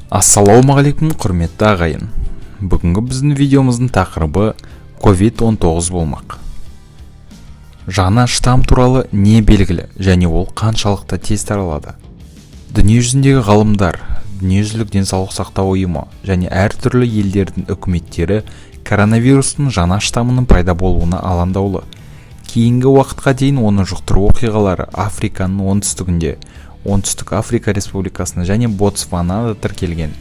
Ассалаумағалейкум құрметті ағайын. Бүгінгі біздің видеомыздың тақырыбы COVID-19 болмақ. Жаңа штамм туралы не белгілі және ол қаншалықты тез таралады? Дүниежүзіндегі ғалымдар, дүниежүзілік денсаулық сақтау ұйымы және әртүрлі елдердің үкіметтері коронавирустың жаңа штаммының пайда болуына алаңдаулы. Кейінгі уақытқа дейін оны жұқтыру оқиғалары Африканың оңтүстігінде, Оңтүстік Африка Республикасында және Ботсванада тіркелген.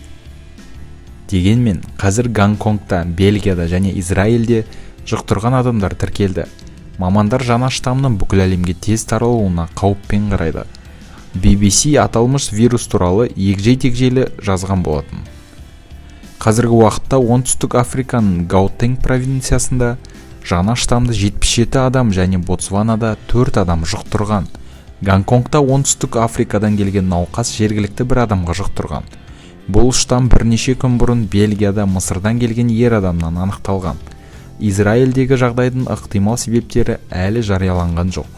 Дегенмен, қазір Гонконгта, Бельгияда және Израильде жұқтырған адамдар тіркелді. Мамандар жаңа штаммның бүкіл әлемге тез таралуына қауіппен қарайды. BBC аталмыш вирус туралы егжей-тегжейлі жазған болатын. Қазіргі уақытта Оңтүстік Африканың Гаутенг провинциясында жаңа штаммды 77 адам және Ботсванада 4 адам жұқтырған. Гонконгта Оңтүстік Африкадан келген науқас жергілікті бір адамға жұқтырған. Бұл штамм бірнеше күн бұрын Бельгияда Мысырдан келген ер адамнан анықталған. Израильдегі жағдайдың ықтимал себептері әлі жарияланған жоқ.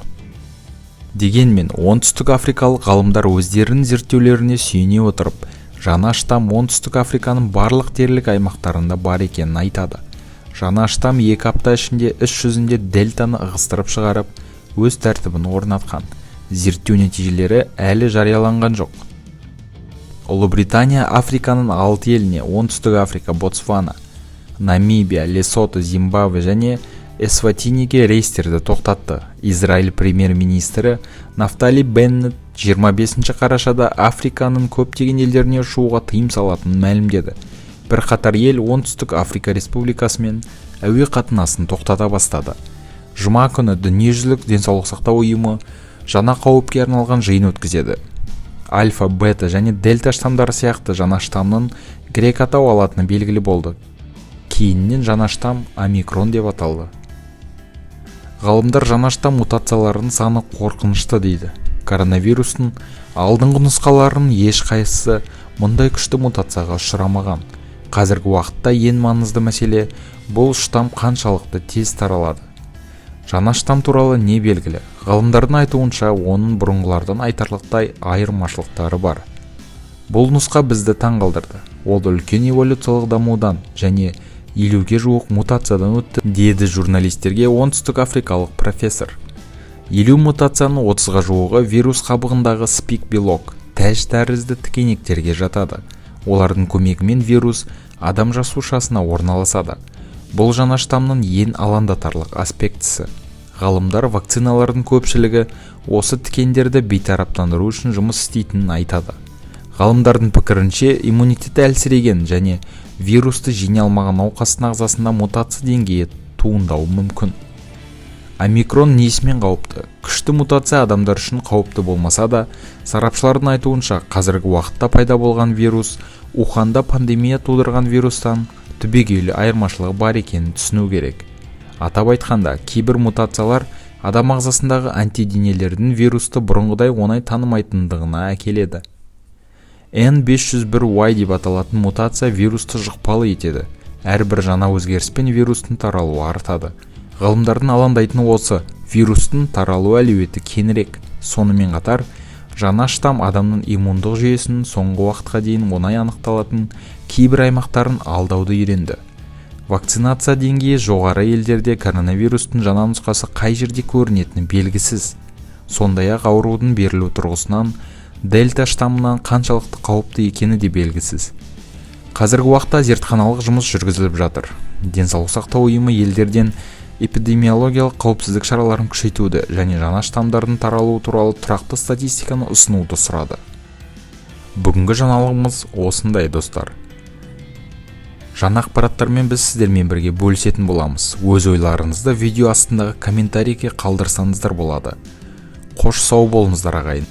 Дегенмен, Оңтүстік Африкалық ғалымдар өздерінің зерттеулеріне сүйене отырып, жаңа штамм Оңтүстік Африканың барлық дерлік аймақтарында бар екенін айтады. Жаңа штамм 2 апта ішінде іс жүзінде дельтаны ығыстырып шығарып, өз тәртібін орнатқан. Зерттеу нәтижелері әлі жарияланған жоқ. Ұлыбритания Африканың 6 еліне Оңтүстік Африка, Ботсвана, Намибия, Лесото, Зимбабве және Эсватиниге рейстерді тоқтатты. Израиль премьер-министрі Нафтали Беннет 25 қарашада Африканың көптеген елдеріне ұшуға тыйым салатынын мәлімдеді. Бірқатар ел Оңтүстік Африка Республикасымен әуе қатынасын тоқтата бастады. Жұма күні дүниежүзілік денсаулық сақтау ұйымы жаңа қауіпке арналған жиын өткізеді. Альфа, бета және дельта штамдары сияқты жаңа штамның грек атау алатыны белгілі болды. Кейіннен жаңа штамм омикрон деп аталды. Ғалымдар жаңа штамм мутацияларының саны қорқынышты дейді. Коронавирустың алдыңғы нұсқаларының ешқайсысы мұндай күшті мутацияға ұшырамаған. Қазіргі уақытта ең маңызды мәселе бұл штамм қаншалықты тез таралады. Жаңа штамм туралы не белгілі? Ғалымдардың айтуынша, оның бұрынғылардан айтарлықтай айырмашылықтары бар. Бұл нұсқа бізді таңғалдырды. Ол үлкен эволюциялық дамудан және 50-ге жуық мутациядан өтті, деді журналистерге оңтүстік африкалық профессор. 50 мутацияның 30-ға жуығы вирус қабығындағы спик белок, тәж тәрізді тікенектерге жатады. Олардың көмегімен вирус адам жасушасына орналасады. Бұл жаңа штамның ең алаңдатарлық аспектісі. Ғалымдар вакциналардың көпшілігі осы тікендерді бейтараптандыру үшін жұмыс істейтінін айтады. Ғалымдардың пікірінше, иммунитеті әлсіреген және вирусты жеңе алмаған науқастың ағзасында мутация деңгейі туындауы мүмкін. Омикрон несімен қауіпті? Күшті мутация адамдар үшін қауіпті болмаса да, сарапшылардың айтуынша қазіргі уақытта пайда болған вирус Уханда пандемия тудырған вирустан түбегейлі айырмашылығы бар екенін түсіну керек. Атап айтқанда, кейбір мутациялар адам ағзасындағы антиденелердің вирусты бұрынғыдай оңай танымайтындығына әкеледі. N501Y деп аталатын мутация вирусты жұқпалы етеді. Әрбір жаңа өзгеріспен вирустың таралуы артады. Ғалымдардың алаңдайтыны осы, вирустың таралу әлеуеті кеңірек. Сонымен қатар, жаңа штамм адамның иммундық жүйесінің соңғы уақытқа дейін оңай анықталатын кейбір аймақтарын алдауды үйренді. Вакцинация деңгейі жоғары елдерде коронавирустың жаңа нұсқасы қай жерде көрінетіні белгісіз. Сондай-ақ аурудың берілу тұрғысынан дельта штаммынан қаншалықты қауіпті екені де белгісіз. Қазіргі уақытта зертханалық жұмыс жүргізіліп жатыр. Денсаулық сақтау ұйымы елдерден эпидемиологиялық қауіпсіздік шараларын күшейтуді және жаңа штамдардың таралуы туралы тұрақты статистиканы ұсынуды сұрады. Бүгінгі жаңалығымыз осындай, достар. Жаңа ақпараттармен біз сіздермен бірге бөлісетін боламыз. Өз ойларыңызды видео астындағы комментарийге қалдырсаңыздар болады. Қош сау болыңыздар, ағайын.